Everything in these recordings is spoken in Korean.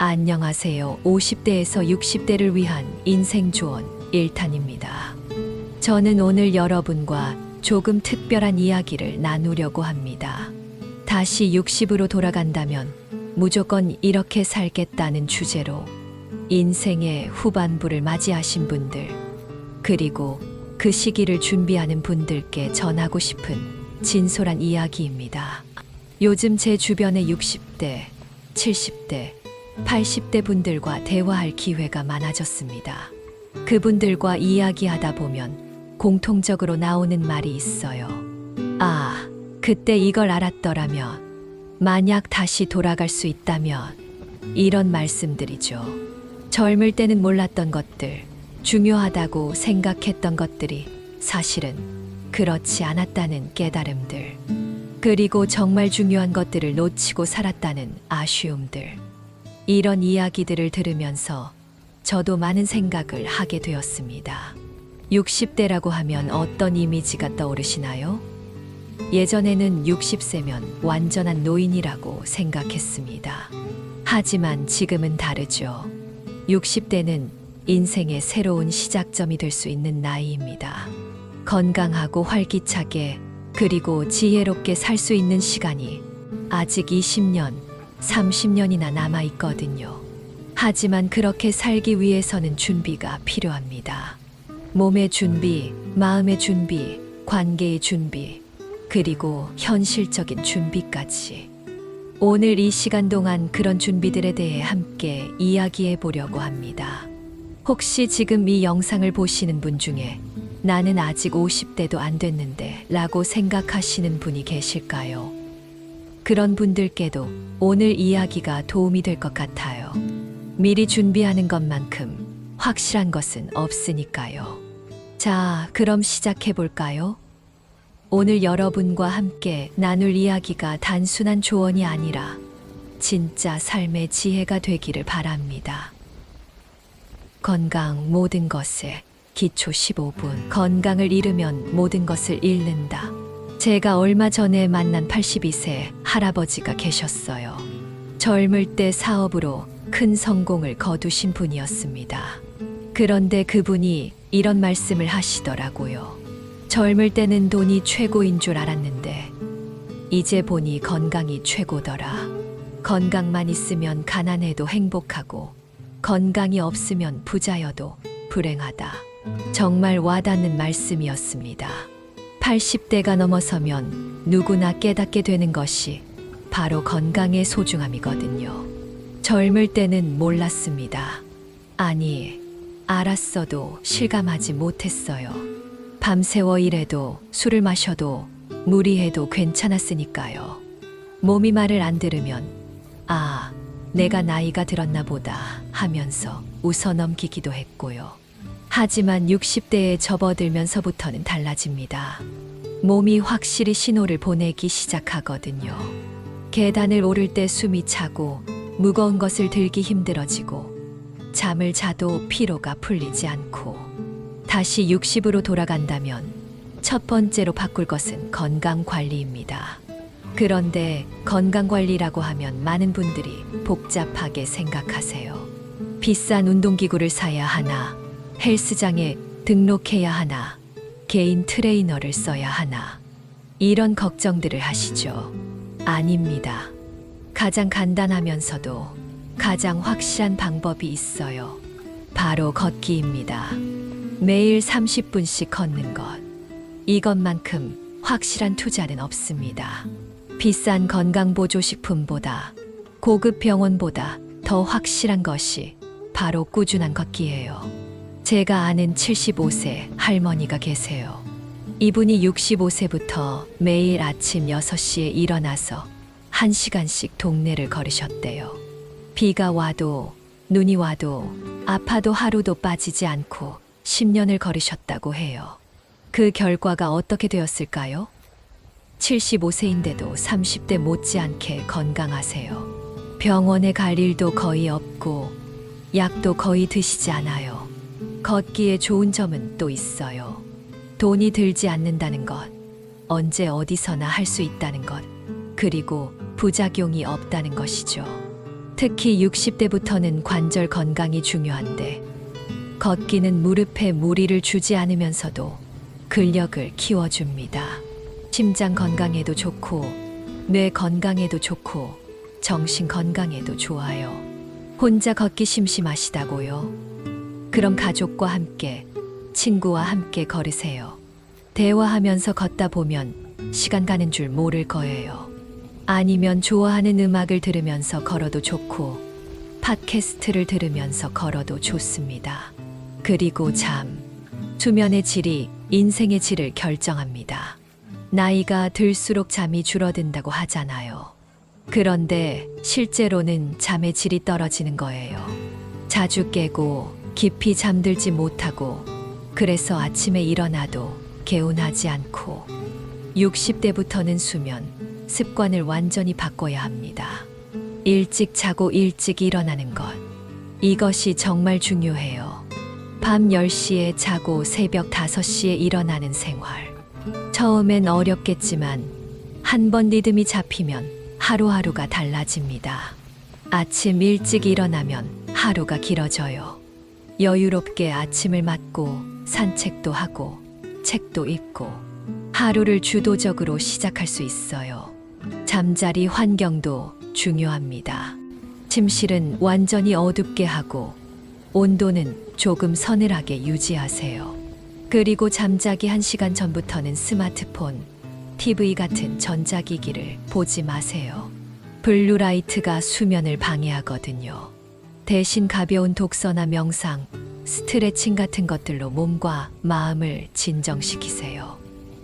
안녕하세요. 50대에서 60대를 위한 인생 조언 1탄입니다. 저는 오늘 여러분과 조금 특별한 이야기를 나누려고 합니다. 다시 60으로 돌아간다면 무조건 이렇게 살겠다는 주제로 인생의 후반부를 맞이하신 분들, 그리고 그 시기를 준비하는 분들께 전하고 싶은 진솔한 이야기입니다. 요즘 제 주변의 60대, 70대, 80대 분들과 대화할 기회가 많아졌습니다. 그분들과 이야기하다 보면 공통적으로 나오는 말이 있어요. 아, 그때 이걸 알았더라면, 만약 다시 돌아갈 수 있다면, 이런 말씀들이죠. 젊을 때는 몰랐던 것들, 중요하다고 생각했던 것들이 사실은 그렇지 않았다는 깨달음들, 그리고 정말 중요한 것들을 놓치고 살았다는 아쉬움들. 이런 이야기들을 들으면서 저도 많은 생각을 하게 되었습니다. 60대라고 하면 어떤 이미지가 떠오르시나요? 예전에는 60세면 완전한 노인이라고 생각했습니다. 하지만 지금은 다르죠. 60대는 인생의 새로운 시작점이 될 수 있는 나이입니다. 건강하고 활기차게 그리고 지혜롭게 살 수 있는 시간이 아직 20년, 30년이나 남아 있거든요. 하지만 그렇게 살기 위해서는 준비가 필요합니다. 몸의 준비, 마음의 준비, 관계의 준비, 그리고 현실적인 준비까지. 오늘 이 시간 동안 그런 준비들에 대해 함께 이야기해 보려고 합니다. 혹시 지금 이 영상을 보시는 분 중에 나는 아직 50대도 안 됐는데 라고 생각하시는 분이 계실까요? 그런 분들께도 오늘 이야기가 도움이 될 것 같아요. 미리 준비하는 것만큼 확실한 것은 없으니까요. 자, 그럼 시작해 볼까요? 오늘 여러분과 함께 나눌 이야기가 단순한 조언이 아니라 진짜 삶의 지혜가 되기를 바랍니다. 건강 모든 것에 기초 15분. 건강을 잃으면 모든 것을 잃는다. 제가 얼마 전에 만난 82세 할아버지가 계셨어요. 젊을 때 사업으로 큰 성공을 거두신 분이었습니다. 그런데 그분이 이런 말씀을 하시더라고요. 젊을 때는 돈이 최고인 줄 알았는데 이제 보니 건강이 최고더라. 건강만 있으면 가난해도 행복하고 건강이 없으면 부자여도 불행하다. 정말 와닿는 말씀이었습니다. 80대가 넘어서면 누구나 깨닫게 되는 것이 바로 건강의 소중함이거든요. 젊을 때는 몰랐습니다. 아니, 알았어도 실감하지 못했어요. 밤새워 일해도 술을 마셔도 무리해도 괜찮았으니까요. 몸이 말을 안 들으면 아, 내가 나이가 들었나 보다 하면서 웃어 넘기기도 했고요. 하지만 60대에 접어들면서부터는 달라집니다. 몸이 확실히 신호를 보내기 시작하거든요. 계단을 오를 때 숨이 차고 무거운 것을 들기 힘들어지고 잠을 자도 피로가 풀리지 않고 다시 60으로 돌아간다면 첫 번째로 바꿀 것은 건강관리입니다. 그런데 건강관리라고 하면 많은 분들이 복잡하게 생각하세요. 비싼 운동기구를 사야 하나, 헬스장에 등록해야 하나, 개인 트레이너를 써야 하나, 이런 걱정들을 하시죠. 아닙니다. 가장 간단하면서도 가장 확실한 방법이 있어요. 바로 걷기입니다. 매일 30분씩 걷는 것. 이것만큼 확실한 투자는 없습니다. 비싼 건강보조식품보다 고급 병원보다 더 확실한 것이 바로 꾸준한 걷기예요. 제가 아는 75세 할머니가 계세요. 이분이 65세부터 매일 아침 6시에 일어나서 1시간씩 동네를 걸으셨대요. 비가 와도 눈이 와도 아파도 하루도 빠지지 않고 10년을 걸으셨다고 해요. 그 결과가 어떻게 되었을까요? 75세인데도 30대 못지않게 건강하세요. 병원에 갈 일도 거의 없고 약도 거의 드시지 않아요. 걷기에 좋은 점은 또 있어요. 돈이 들지 않는다는 것, 언제 어디서나 할 수 있다는 것, 그리고 부작용이 없다는 것이죠. 특히 60대부터는 관절 건강이 중요한데 걷기는 무릎에 무리를 주지 않으면서도 근력을 키워줍니다. 심장 건강에도 좋고 뇌 건강에도 좋고 정신 건강에도 좋아요. 혼자 걷기 심심하시다고요? 그럼 가족과 함께, 친구와 함께 걸으세요. 대화하면서 걷다 보면 시간 가는 줄 모를 거예요. 아니면 좋아하는 음악을 들으면서 걸어도 좋고 팟캐스트를 들으면서 걸어도 좋습니다. 그리고 잠. 수면의 질이 인생의 질을 결정합니다. 나이가 들수록 잠이 줄어든다고 하잖아요. 그런데 실제로는 잠의 질이 떨어지는 거예요. 자주 깨고 깊이 잠들지 못하고 그래서 아침에 일어나도 개운하지 않고 60대부터는 수면 습관을 완전히 바꿔야 합니다. 일찍 자고 일찍 일어나는 것. 이것이 정말 중요해요. 밤 10시에 자고 새벽 5시에 일어나는 생활. 처음엔 어렵겠지만 한 번 리듬이 잡히면 하루하루가 달라집니다. 아침 일찍 일어나면 하루가 길어져요. 여유롭게 아침을 맞고 산책도 하고 책도 읽고 하루를 주도적으로 시작할 수 있어요. 잠자리 환경도 중요합니다. 침실은 완전히 어둡게 하고 온도는 조금 서늘하게 유지하세요. 그리고 잠자기 1시간 전부터는 스마트폰, TV 같은 전자기기를 보지 마세요. 블루라이트가 수면을 방해하거든요. 대신 가벼운 독서나 명상, 스트레칭 같은 것들로 몸과 마음을 진정시키세요.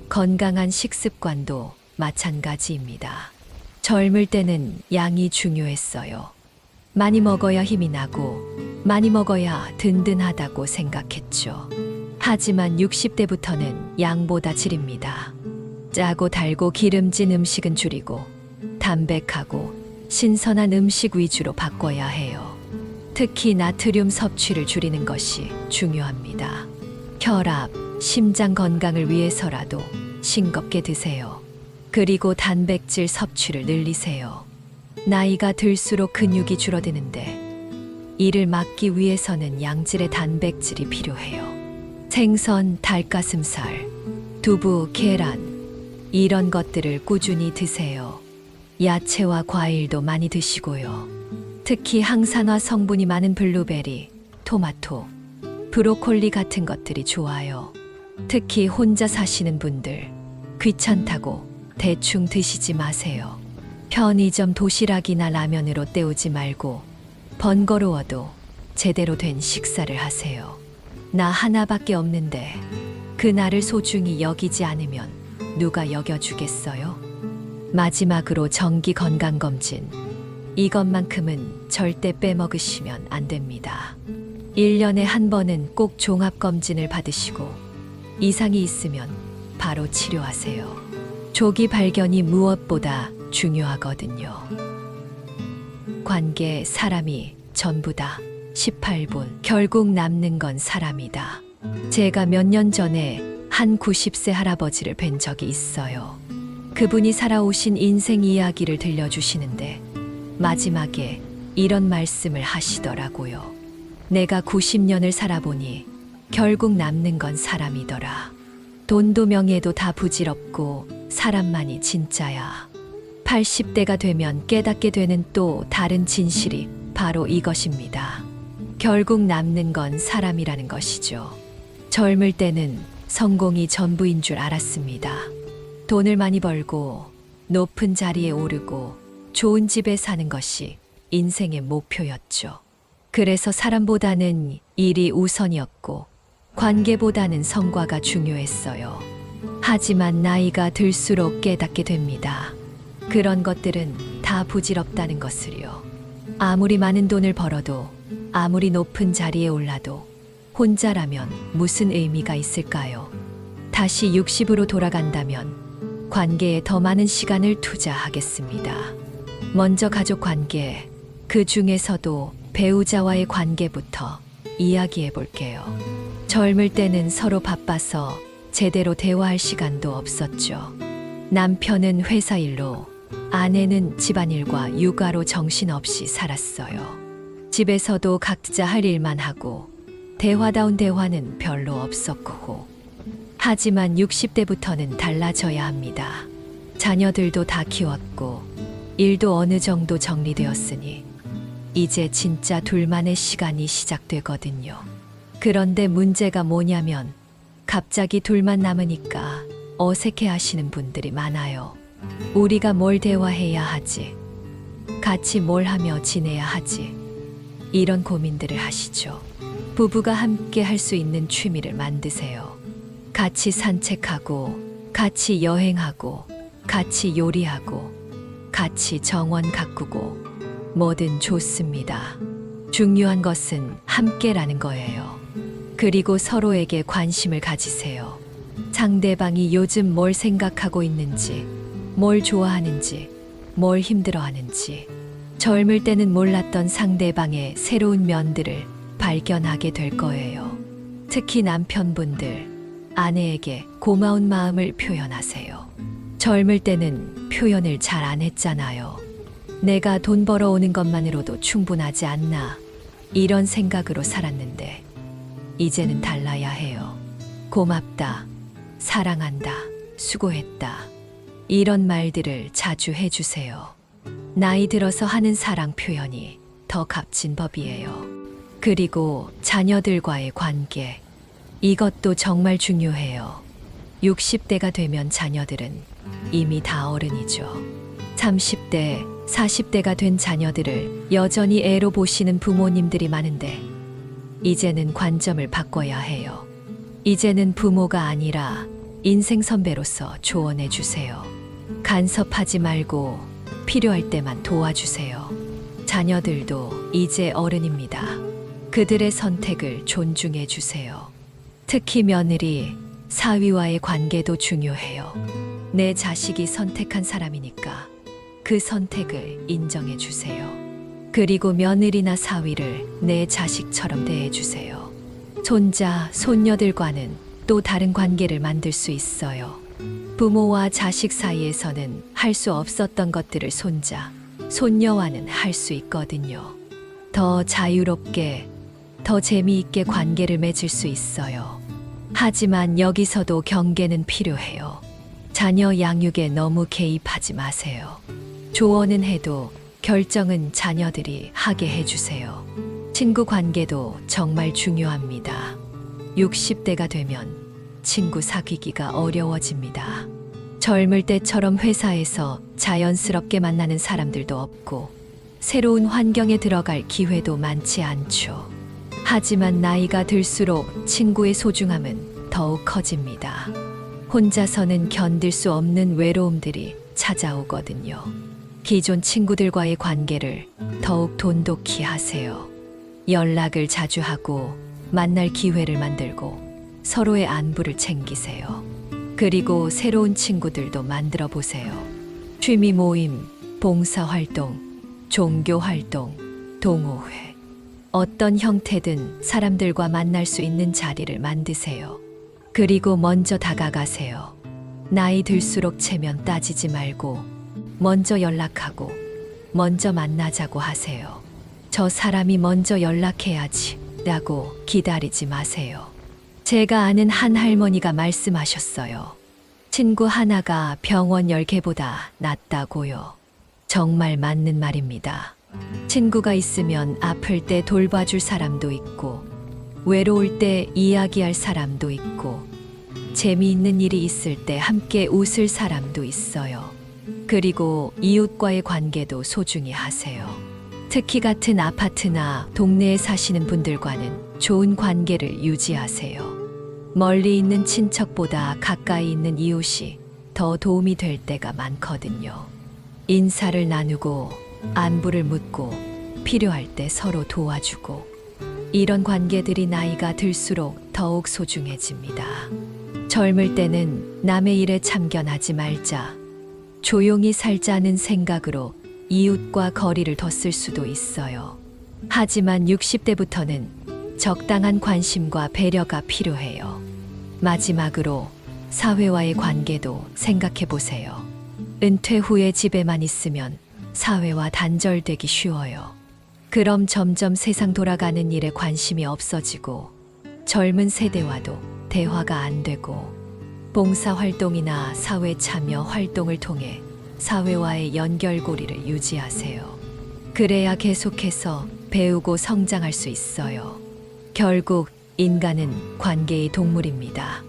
건강한 식습관도 마찬가지입니다. 젊을 때는 양이 중요했어요. 많이 먹어야 힘이 나고 많이 먹어야 든든하다고 생각했죠. 하지만 60대부터는 양보다 질입니다. 짜고 달고 기름진 음식은 줄이고 담백하고 신선한 음식 위주로 바꿔야 해요. 특히 나트륨 섭취를 줄이는 것이 중요합니다. 혈압, 심장 건강을 위해서라도 싱겁게 드세요. 그리고 단백질 섭취를 늘리세요. 나이가 들수록 근육이 줄어드는데 이를 막기 위해서는 양질의 단백질이 필요해요. 생선, 닭가슴살, 두부, 계란 이런 것들을 꾸준히 드세요. 야채와 과일도 많이 드시고요. 특히 항산화 성분이 많은 블루베리, 토마토, 브로콜리 같은 것들이 좋아요. 특히 혼자 사시는 분들 귀찮다고 대충 드시지 마세요. 편의점 도시락이나 라면으로 때우지 말고 번거로워도 제대로 된 식사를 하세요. 나 하나밖에 없는데 그 나를 소중히 여기지 않으면 누가 여겨주겠어요? 마지막으로 정기 건강검진. 이것만큼은 절대 빼먹으시면 안 됩니다. 1년에 한 번은 꼭 종합검진을 받으시고 이상이 있으면 바로 치료하세요. 조기 발견이 무엇보다 중요하거든요. 관계, 사람이 전부다. 18분. 결국 남는 건 사람이다. 제가 몇 년 전에 한 90세 할아버지를 뵌 적이 있어요. 그분이 살아오신 인생 이야기를 들려주시는데 마지막에 이런 말씀을 하시더라고요. 내가 90년을 살아보니 결국 남는 건 사람이더라. 돈도 명예도 다 부질없고 사람만이 진짜야. 80대가 되면 깨닫게 되는 또 다른 진실이 바로 이것입니다. 결국 남는 건 사람이라는 것이죠. 젊을 때는 성공이 전부인 줄 알았습니다. 돈을 많이 벌고 높은 자리에 오르고 좋은 집에 사는 것이 인생의 목표였죠. 그래서 사람보다는 일이 우선이었고 관계보다는 성과가 중요했어요. 하지만 나이가 들수록 깨닫게 됩니다. 그런 것들은 다 부질없다는 것을요. 아무리 많은 돈을 벌어도 아무리 높은 자리에 올라도 혼자라면 무슨 의미가 있을까요? 다시 60으로 돌아간다면 관계에 더 많은 시간을 투자하겠습니다. 먼저 가족 관계, 그 중에서도 배우자와의 관계부터 이야기해 볼게요. 젊을 때는 서로 바빠서 제대로 대화할 시간도 없었죠. 남편은 회사 일로, 아내는 집안일과 육아로 정신없이 살았어요. 집에서도 각자 할 일만 하고 대화다운 대화는 별로 없었고, 하지만 60대부터는 달라져야 합니다. 자녀들도 다 키웠고 일도 어느 정도 정리되었으니 이제 진짜 둘만의 시간이 시작되거든요. 그런데 문제가 뭐냐면 갑자기 둘만 남으니까 어색해 하시는 분들이 많아요. 우리가 뭘 대화해야 하지? 같이 뭘 하며 지내야 하지? 이런 고민들을 하시죠. 부부가 함께 할 수 있는 취미를 만드세요. 같이 산책하고, 같이 여행하고, 같이 요리하고, 같이 정원 가꾸고, 뭐든 좋습니다. 중요한 것은 함께라는 거예요. 그리고 서로에게 관심을 가지세요. 상대방이 요즘 뭘 생각하고 있는지, 뭘 좋아하는지, 뭘 힘들어하는지, 젊을 때는 몰랐던 상대방의 새로운 면들을 발견하게 될 거예요. 특히 남편분들, 아내에게 고마운 마음을 표현하세요. 젊을 때는 표현을 잘 안 했잖아요. 내가 돈 벌어오는 것만으로도 충분하지 않나, 이런 생각으로 살았는데 이제는 달라야 해요. 고맙다, 사랑한다, 수고했다, 이런 말들을 자주 해주세요. 나이 들어서 하는 사랑 표현이 더 값진 법이에요. 그리고 자녀들과의 관계, 이것도 정말 중요해요. 60대가 되면 자녀들은 이미 다 어른이죠. 30대, 40대가 된 자녀들을 여전히 애로 보시는 부모님들이 많은데 이제는 관점을 바꿔야 해요. 이제는 부모가 아니라 인생 선배로서 조언해 주세요. 간섭하지 말고 필요할 때만 도와주세요. 자녀들도 이제 어른입니다. 그들의 선택을 존중해 주세요. 특히 며느리, 사위와의 관계도 중요해요. 내 자식이 선택한 사람이니까 그 선택을 인정해 주세요. 그리고 며느리나 사위를 내 자식처럼 대해 주세요. 손자, 손녀들과는 또 다른 관계를 만들 수 있어요. 부모와 자식 사이에서는 할 수 없었던 것들을 손자, 손녀와는 할 수 있거든요. 더 자유롭게, 더 재미있게 관계를 맺을 수 있어요. 하지만 여기서도 경계는 필요해요. 자녀 양육에 너무 개입하지 마세요. 조언은 해도 결정은 자녀들이 하게 해주세요. 친구 관계도 정말 중요합니다. 60대가 되면 친구 사귀기가 어려워집니다. 젊을 때처럼 회사에서 자연스럽게 만나는 사람들도 없고 새로운 환경에 들어갈 기회도 많지 않죠. 하지만 나이가 들수록 친구의 소중함은 더욱 커집니다. 혼자서는 견딜 수 없는 외로움들이 찾아오거든요. 기존 친구들과의 관계를 더욱 돈독히 하세요. 연락을 자주 하고 만날 기회를 만들고 서로의 안부를 챙기세요. 그리고 새로운 친구들도 만들어 보세요. 취미 모임, 봉사활동, 종교활동, 동호회. 어떤 형태든 사람들과 만날 수 있는 자리를 만드세요. 그리고 먼저 다가가세요. 나이 들수록 체면 따지지 말고 먼저 연락하고 먼저 만나자고 하세요. 저 사람이 먼저 연락해야지 라고 기다리지 마세요. 제가 아는 한 할머니가 말씀하셨어요. 친구 하나가 병원 10개보다 낫다고요. 정말 맞는 말입니다. 친구가 있으면 아플 때 돌봐줄 사람도 있고 외로울 때 이야기할 사람도 있고 재미있는 일이 있을 때 함께 웃을 사람도 있어요. 그리고 이웃과의 관계도 소중히 하세요. 특히 같은 아파트나 동네에 사시는 분들과는 좋은 관계를 유지하세요. 멀리 있는 친척보다 가까이 있는 이웃이 더 도움이 될 때가 많거든요. 인사를 나누고 안부를 묻고 필요할 때 서로 도와주고 이런 관계들이 나이가 들수록 더욱 소중해집니다. 젊을 때는 남의 일에 참견하지 말자, 조용히 살자는 생각으로 이웃과 거리를 뒀을 수도 있어요. 하지만 60대부터는 적당한 관심과 배려가 필요해요. 마지막으로 사회와의 관계도 생각해 보세요. 은퇴 후에 집에만 있으면 사회와 단절되기 쉬워요. 그럼 점점 세상 돌아가는 일에 관심이 없어지고 젊은 세대와도 대화가 안 되고 봉사활동이나 사회 참여 활동을 통해 사회와의 연결고리를 유지하세요. 그래야 계속해서 배우고 성장할 수 있어요. 결국 인간은 관계의 동물입니다.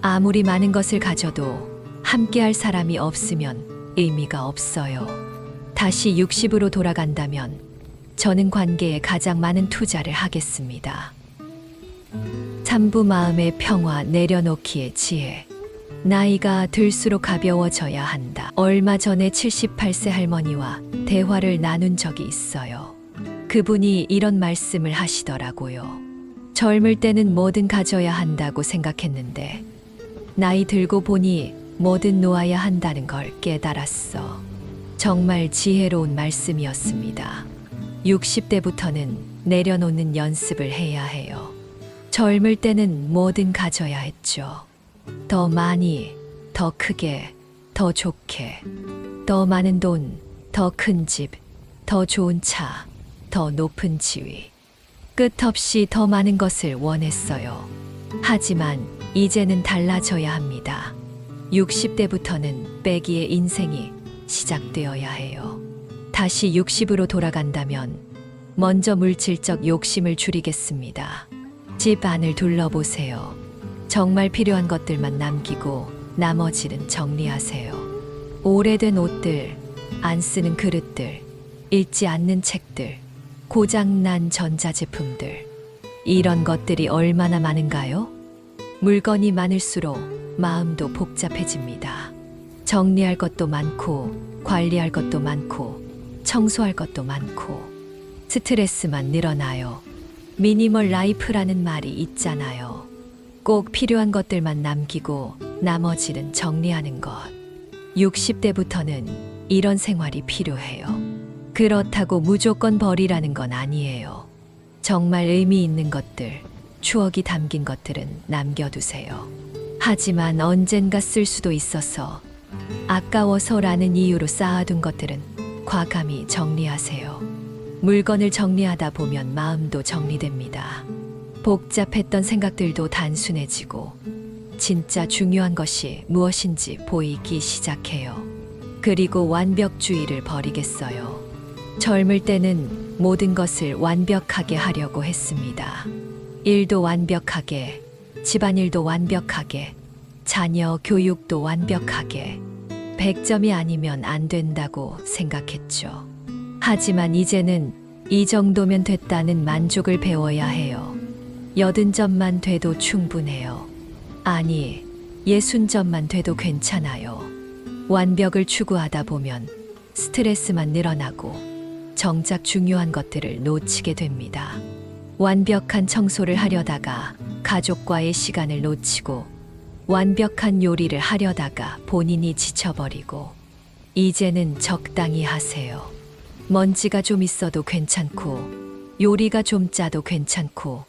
아무리 많은 것을 가져도 함께할 사람이 없으면 의미가 없어요. 다시 60으로 돌아간다면 저는 관계에 가장 많은 투자를 하겠습니다. 참부 마음의 평화 내려놓기의 지혜. 나이가 들수록 가벼워져야 한다. 얼마 전에 78세 할머니와 대화를 나눈 적이 있어요. 그분이 이런 말씀을 하시더라고요. 젊을 때는 뭐든 가져야 한다고 생각했는데 나이 들고 보니 뭐든 놓아야 한다는 걸 깨달았어. 정말 지혜로운 말씀이었습니다. 60대부터는 내려놓는 연습을 해야 해요. 젊을 때는 뭐든 가져야 했죠. 더 많이, 더 크게, 더 좋게, 더 많은 돈, 더 큰 집, 더 좋은 차, 더 높은 지위. 끝없이 더 많은 것을 원했어요. 하지만 이제는 달라져야 합니다. 60대부터는 빼기의 인생이 시작되어야 해요. 다시 60으로 돌아간다면 먼저 물질적 욕심을 줄이겠습니다. 집 안을 둘러보세요. 정말 필요한 것들만 남기고 나머지는 정리하세요. 오래된 옷들, 안 쓰는 그릇들, 읽지 않는 책들, 고장난 전자제품들. 이런 것들이 얼마나 많은가요? 물건이 많을수록 마음도 복잡해집니다. 정리할 것도 많고, 관리할 것도 많고, 청소할 것도 많고, 스트레스만 늘어나요. 미니멀 라이프라는 말이 있잖아요. 꼭 필요한 것들만 남기고 나머지는 정리하는 것. 60대부터는 이런 생활이 필요해요. 그렇다고 무조건 버리라는 건 아니에요. 정말 의미 있는 것들, 추억이 담긴 것들은 남겨두세요. 하지만 언젠가 쓸 수도 있어서 아까워서라는 이유로 쌓아둔 것들은 과감히 정리하세요. 물건을 정리하다 보면 마음도 정리됩니다. 복잡했던 생각들도 단순해지고 진짜 중요한 것이 무엇인지 보이기 시작해요. 그리고 완벽주의를 버리겠어요. 젊을 때는 모든 것을 완벽하게 하려고 했습니다. 일도 완벽하게, 집안일도 완벽하게, 자녀 교육도 완벽하게. 100점이 아니면 안 된다고 생각했죠. 하지만 이제는 이 정도면 됐다는 만족을 배워야 해요. 80점만 돼도 충분해요. 아니, 60점만 돼도 괜찮아요. 완벽을 추구하다 보면 스트레스만 늘어나고 정작 중요한 것들을 놓치게 됩니다. 완벽한 청소를 하려다가 가족과의 시간을 놓치고 완벽한 요리를 하려다가 본인이 지쳐버리고 이제는 적당히 하세요. 먼지가 좀 있어도 괜찮고 요리가 좀 짜도 괜찮고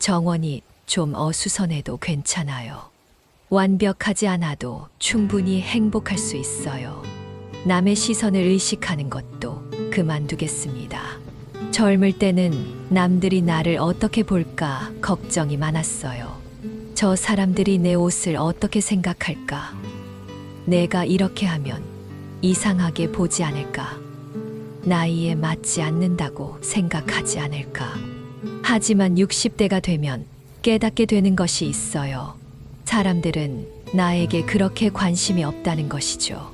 정원이 좀 어수선해도 괜찮아요. 완벽하지 않아도 충분히 행복할 수 있어요. 남의 시선을 의식하는 것도 그만두겠습니다. 젊을 때는 남들이 나를 어떻게 볼까 걱정이 많았어요. 저 사람들이 내 옷을 어떻게 생각할까? 내가 이렇게 하면 이상하게 보지 않을까? 나이에 맞지 않는다고 생각하지 않을까? 하지만 60대가 되면 깨닫게 되는 것이 있어요. 사람들은 나에게 그렇게 관심이 없다는 것이죠.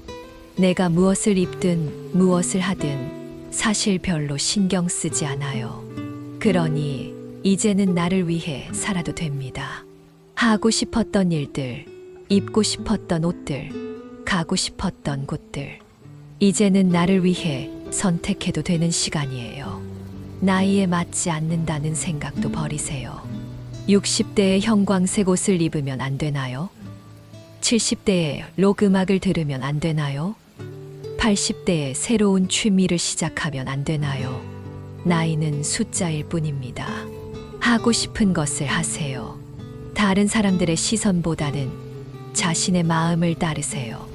내가 무엇을 입든 무엇을 하든 사실 별로 신경 쓰지 않아요. 그러니 이제는 나를 위해 살아도 됩니다. 하고 싶었던 일들, 입고 싶었던 옷들, 가고 싶었던 곳들. 이제는 나를 위해 선택해도 되는 시간이에요. 나이에 맞지 않는다는 생각도 버리세요. 60대에 형광색 옷을 입으면 안 되나요? 70대에 록 음악을 들으면 안 되나요? 80대에 새로운 취미를 시작하면 안 되나요? 나이는 숫자일 뿐입니다. 하고 싶은 것을 하세요. 다른 사람들의 시선보다는 자신의 마음을 따르세요.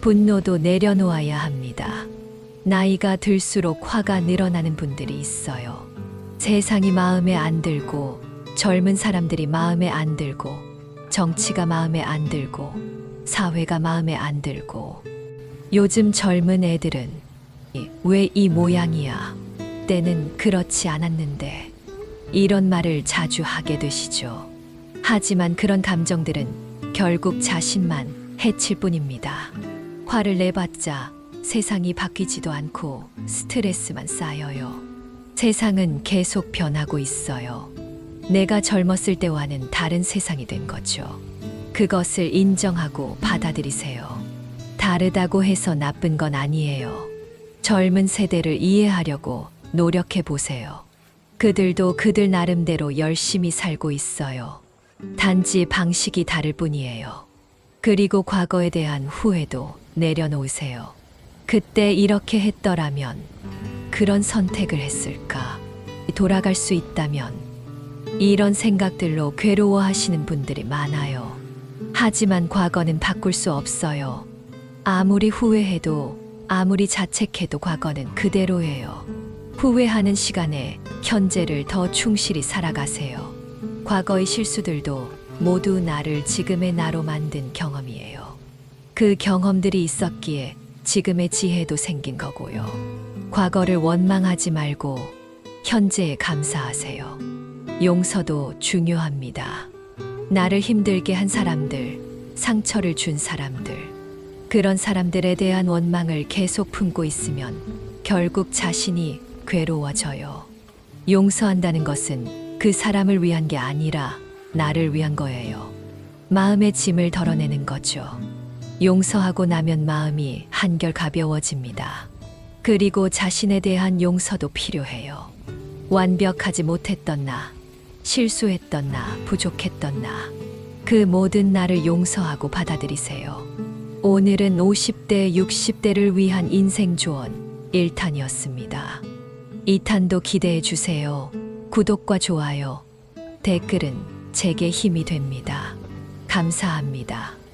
분노도 내려놓아야 합니다. 나이가 들수록 화가 늘어나는 분들이 있어요. 세상이 마음에 안 들고, 젊은 사람들이 마음에 안 들고, 정치가 마음에 안 들고, 사회가 마음에 안 들고, 요즘 젊은 애들은 왜 이 모양이야? 때는 그렇지 않았는데, 이런 말을 자주 하게 되시죠. 하지만 그런 감정들은 결국 자신만 해칠 뿐입니다. 화를 내봤자 세상이 바뀌지도 않고 스트레스만 쌓여요. 세상은 계속 변하고 있어요. 내가 젊었을 때와는 다른 세상이 된 거죠. 그것을 인정하고 받아들이세요. 다르다고 해서 나쁜 건 아니에요. 젊은 세대를 이해하려고 노력해 보세요. 그들도 그들 나름대로 열심히 살고 있어요. 단지 방식이 다를 뿐이에요. 그리고 과거에 대한 후회도 내려놓으세요. 그때 이렇게 했더라면, 그런 선택을 했을까? 돌아갈 수 있다면, 이런 생각들로 괴로워하시는 분들이 많아요. 하지만 과거는 바꿀 수 없어요. 아무리 후회해도, 아무리 자책해도 과거는 그대로예요. 후회하는 시간에 현재를 더 충실히 살아가세요. 과거의 실수들도 모두 나를 지금의 나로 만든 경험이에요. 그 경험들이 있었기에 지금의 지혜도 생긴 거고요. 과거를 원망하지 말고 현재에 감사하세요. 용서도 중요합니다. 나를 힘들게 한 사람들, 상처를 준 사람들, 그런 사람들에 대한 원망을 계속 품고 있으면 결국 자신이 괴로워져요. 용서한다는 것은 그 사람을 위한 게 아니라 나를 위한 거예요. 마음의 짐을 덜어내는 거죠. 용서하고 나면 마음이 한결 가벼워집니다. 그리고 자신에 대한 용서도 필요해요. 완벽하지 못했던 나, 실수했던 나, 부족했던 나, 그 모든 나를 용서하고 받아들이세요. 오늘은 50대, 60대를 위한 인생 조언 1탄이었습니다. 2탄도 기대해 주세요. 구독과 좋아요, 댓글은 제게 힘이 됩니다. 감사합니다.